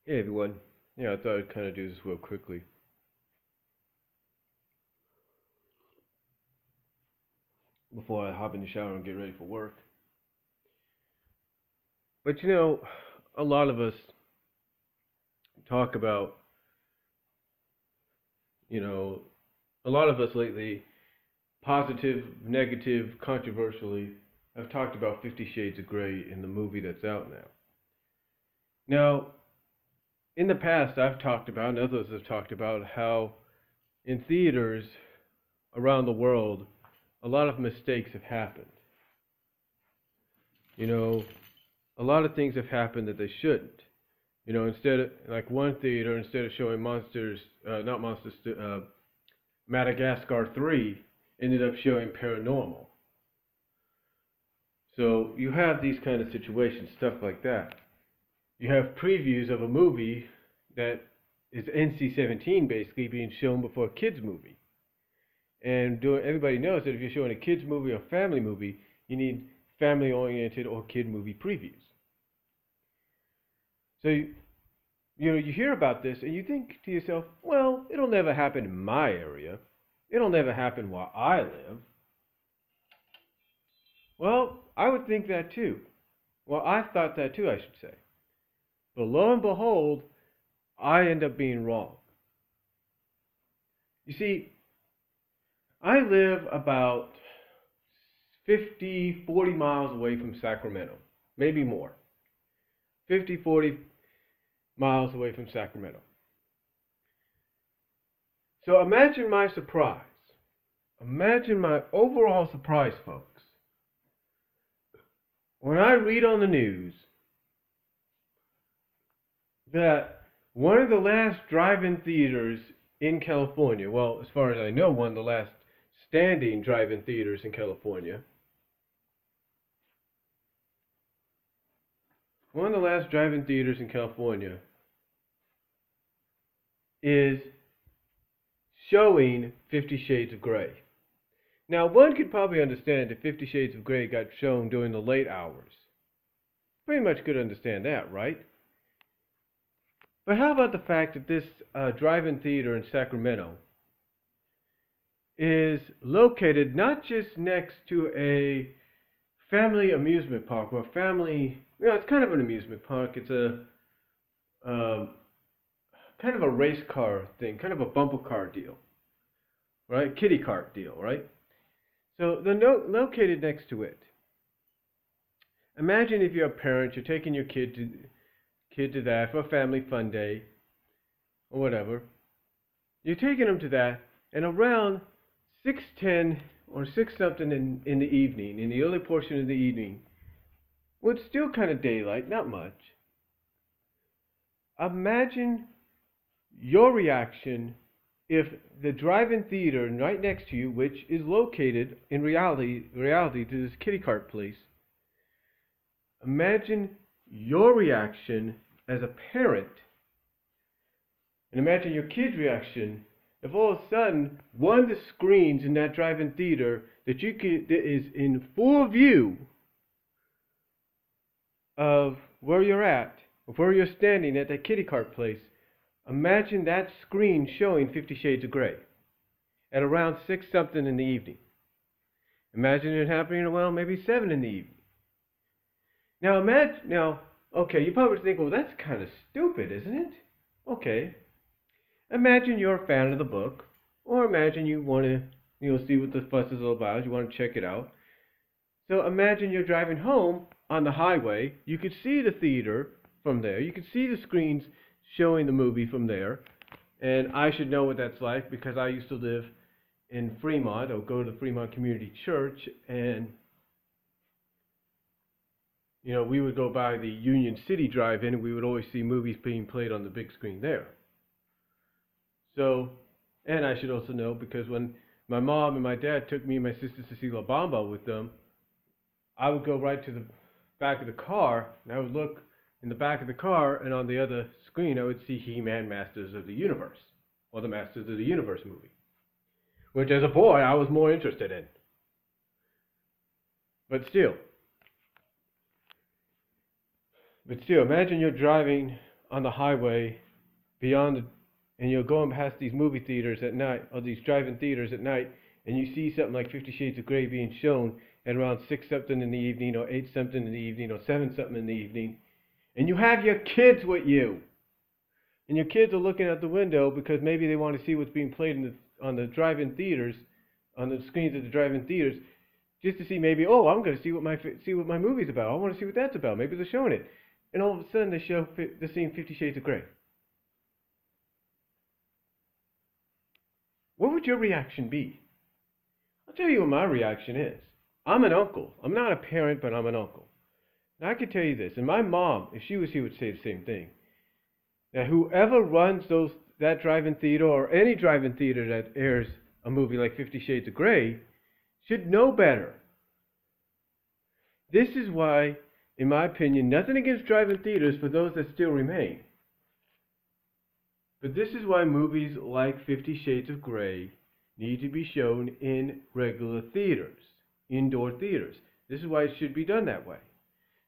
Hey everyone. Yeah, I thought I'd kind of do this real quickly before I hop in the shower and get ready for work. But a lot of us talk about, you know, a lot of us lately, positive, negative, controversially, have talked about 50 Shades of Grey in the movie that's out now. Now, in the past, I've talked about, and others have talked about, how in theaters around the world, a lot of mistakes have happened. You know, a lot of things have happened that they shouldn't. Instead of like one theater, instead of showing monsters, not monsters, Madagascar 3, ended up showing paranormal. So you have these kind of situations, stuff like that. You have previews of a movie that is NC-17 basically being shown before a kids movie. And everybody knows that if you're showing a kids movie or family movie, you need family oriented or kid movie previews. So you hear about this and you think to yourself, well, it'll never happen in my area. It'll never happen where I live. Well, I would think that too. Well, I thought that too, I should say. But lo and behold, I end up being wrong. You see, I live about 50, 40 miles away from Sacramento, maybe more. 50, 40 miles away from Sacramento. So imagine my surprise. Imagine my overall surprise, folks, when I read on the news that one of the last drive-in theaters in California, well, as far as I know, one of the last standing drive-in theaters in California, one of the last drive-in theaters in California is showing 50 Shades of Grey. Now, one could probably understand if 50 Shades of Grey got shown during the late hours. Pretty much could understand that, right? But how about the fact that this drive-in theater in Sacramento is located not just next to a family amusement park or it's kind of an amusement park. It's a kind of a race car thing, kind of a bumper car deal, right? Kitty cart deal, right? So they're located next to it. Imagine if you're a parent, you're taking your kid to that for a family fun day or whatever. You're taking them to that, and around 6:10 or 6 something in the evening, in the early portion of the evening, when it's still kind of daylight, not much. Imagine your reaction if the drive-in theater right next to you, which is located in reality to this kitty cart place, imagine your reaction as a parent, and imagine your kid's reaction if all of a sudden one of the screens in that drive-in theater that is in full view of where you're at, of where you're standing at that kitty cart place, imagine that screen showing 50 Shades of Grey at around 6 something in the evening. Imagine it happening around maybe 7 in the evening. Now, okay, you probably think, well, that's kind of stupid, isn't it? Okay. Imagine you're a fan of the book, or imagine you want to, see what the fuss is all about. You want to check it out. So imagine you're driving home on the highway. You could see the theater from there. You could see the screens showing the movie from there. And I should know what that's like because I used to live in Fremont, or go to the Fremont Community Church, and we would go by the Union City Drive-In, and we would always see movies being played on the big screen there. So, and I should also know because when my mom and my dad took me and my sisters to see La Bamba with them, I would go right to the back of the car, and I would look in the back of the car, and on the other screen I would see He-Man Masters of the Universe, or the Masters of the Universe movie, which as a boy I was more interested in. But still, imagine you're driving on the highway beyond the, and you're going past these movie theaters at night, or these drive-in theaters at night, and you see something like 50 Shades of Grey being shown at around 6 something in the evening, or 8 something in the evening, or 7 something in the evening, and you have your kids with you, and your kids are looking out the window because maybe they want to see what's being played on the drive-in theaters, on the screens of the drive-in theaters, just to see maybe, oh, I'm going to see what my movie's about. I want to see what that's about. Maybe they're showing it, and all of a sudden they're seeing 50 Shades of Grey. What would your reaction be? I'll tell you what my reaction is. I'm an uncle. I'm not a parent, but I'm an uncle. And I can tell you this, and my mom, if she was here, would say the same thing. That whoever runs that drive-in theater, or any drive-in theater that airs a movie like 50 Shades of Grey, should know better. This is why, in my opinion, nothing against drive-in theaters for those that still remain. But this is why movies like 50 Shades of Grey need to be shown in regular theaters, indoor theaters. This is why it should be done that way.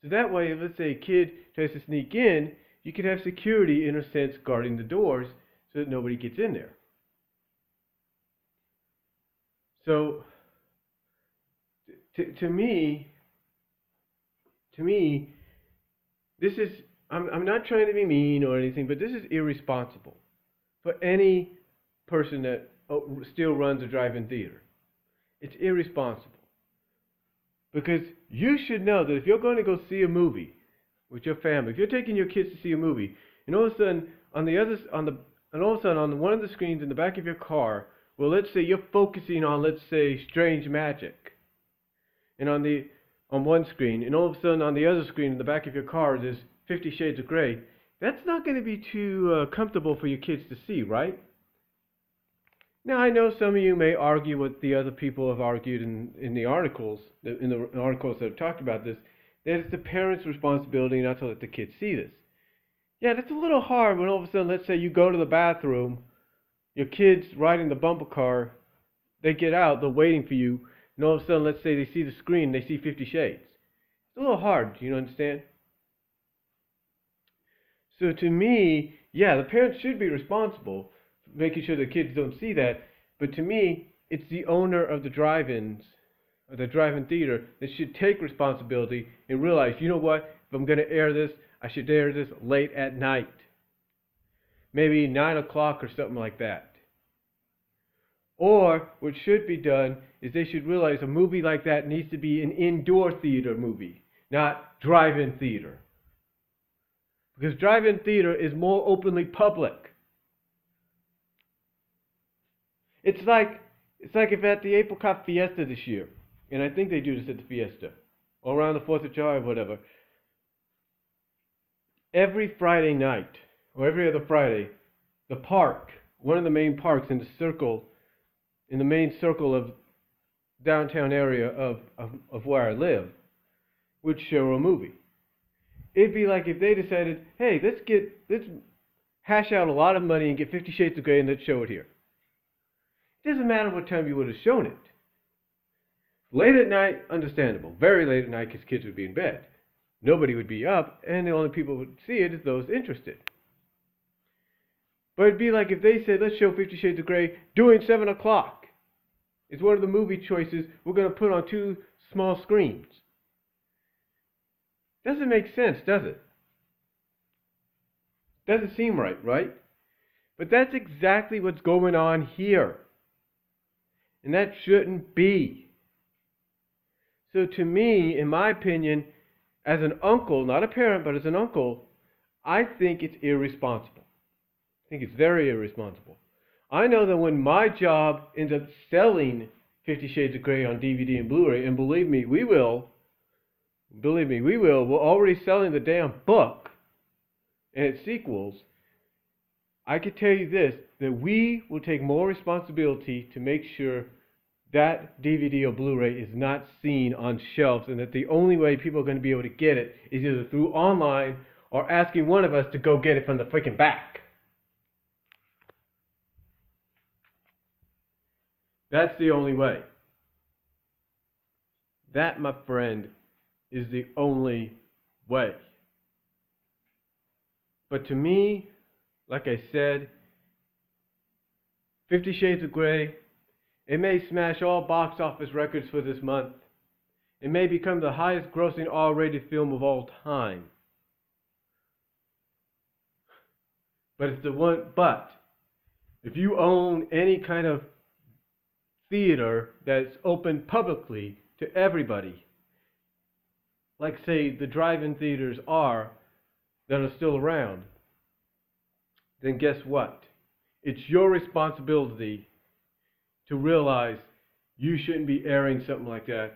So that way, if let's say a kid tries to sneak in, you could have security, in a sense, guarding the doors so that nobody gets in there. So, to me, this is, I'm not trying to be mean or anything, but this is irresponsible for any person that still runs a drive-in theater. It's irresponsible. Because you should know that if you're going to go see a movie with your family, if you're taking your kids to see a movie, and all of a sudden on one of the screens in the back of your car, well, let's say you're focusing on, let's say, Strange Magic, and on one screen, and all of a sudden on the other screen in the back of your car there's 50 Shades of Grey, that's not going to be too comfortable for your kids to see, right? Now, I know some of you may argue what the other people have argued in the articles, that have talked about this, that it's the parents' responsibility not to let the kids see this. Yeah, that's a little hard when all of a sudden, let's say you go to the bathroom, your kids riding the bumper car, they get out, they're waiting for you, and all of a sudden, let's say they see the screen, they see 50 Shades. It's a little hard, you understand? So to me, yeah, the parents should be responsible, making sure the kids don't see that. But to me, it's the owner of the drive-ins, or the drive-in theater, that should take responsibility and realize, you know what, if I'm going to air this, I should air this late at night. Maybe 9 o'clock or something like that. Or what should be done is they should realize a movie like that needs to be an indoor theater movie, not drive-in theater. Because drive-in theater is more openly public. It's like if at the Apricot Fiesta this year, and I think they do this at the Fiesta, or around the 4th of July or whatever, every Friday night, or every other Friday, the park, one of the main parks in the main circle of downtown area of where I live, would show a movie. It'd be like if they decided, hey, let's hash out a lot of money and get 50 Shades of Grey and let's show it here. It doesn't matter what time you would have shown it. Late at night, understandable. Very late at night because kids would be in bed. Nobody would be up, and the only people who would see it is those interested. But it'd be like if they said, let's show 50 Shades of Grey during 7 o'clock. It's one of the movie choices we're going to put on 2 small screens. Doesn't make sense, does it? Doesn't seem right, right? But that's exactly what's going on here. And that shouldn't be. So to me, in my opinion, as an uncle, not a parent, but as an uncle, I think it's irresponsible. I think it's very irresponsible. I know that when my job ends up selling 50 Shades of Grey on DVD and Blu-ray, and believe me, we will, we're already selling the damn book and its sequels. I can tell you this, that we will take more responsibility to make sure that DVD or Blu-ray is not seen on shelves, and that the only way people are going to be able to get it is either through online or asking one of us to go get it from the freaking back. That's the only way. That, my friend, is the only way. But to me, like I said, 50 Shades of Grey, it may smash all box office records for this month. It may become the highest grossing R-rated film of all time. But if you own any kind of theater that's open publicly to everybody, like say the drive-in theaters are that are still around, then guess what? It's your responsibility to realize you shouldn't be airing something like that,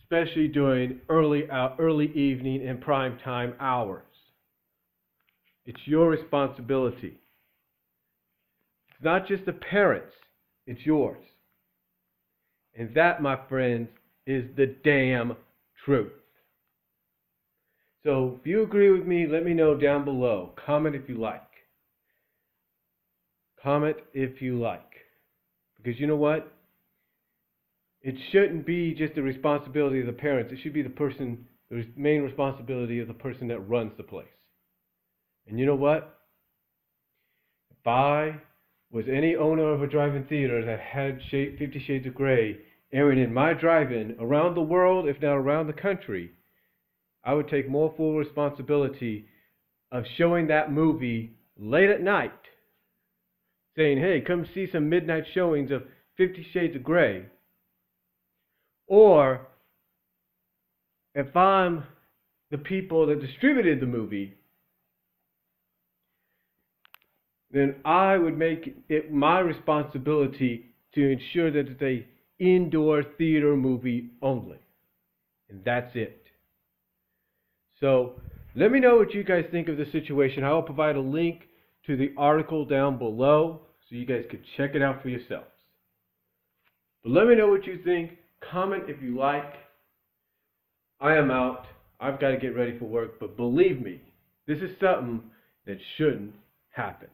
especially during early evening and prime time hours. It's your responsibility. It's not just the parents, it's yours. And that, my friends, is the damn truth. So if you agree with me, let me know down below. Comment if you like. Comment if you like. Because you know what? It shouldn't be just the responsibility of the parents. It should be the main responsibility of the person that runs the place. And you know what? If I was any owner of a drive-in theater that had 50 Shades of Grey airing in my drive-in around the world, if not around the country, I would take more full responsibility of showing that movie late at night. Saying, hey, come see some midnight showings of 50 Shades of Grey. Or, if I'm the people that distributed the movie, then I would make it my responsibility to ensure that it's an indoor theater movie only. And that's it. So, let me know what you guys think of the situation. I will provide a link to the article down below so you guys can check it out for yourselves. But let me know what you think. Comment if you like. I am out. I've got to get ready for work. But believe me, this is something that shouldn't happen.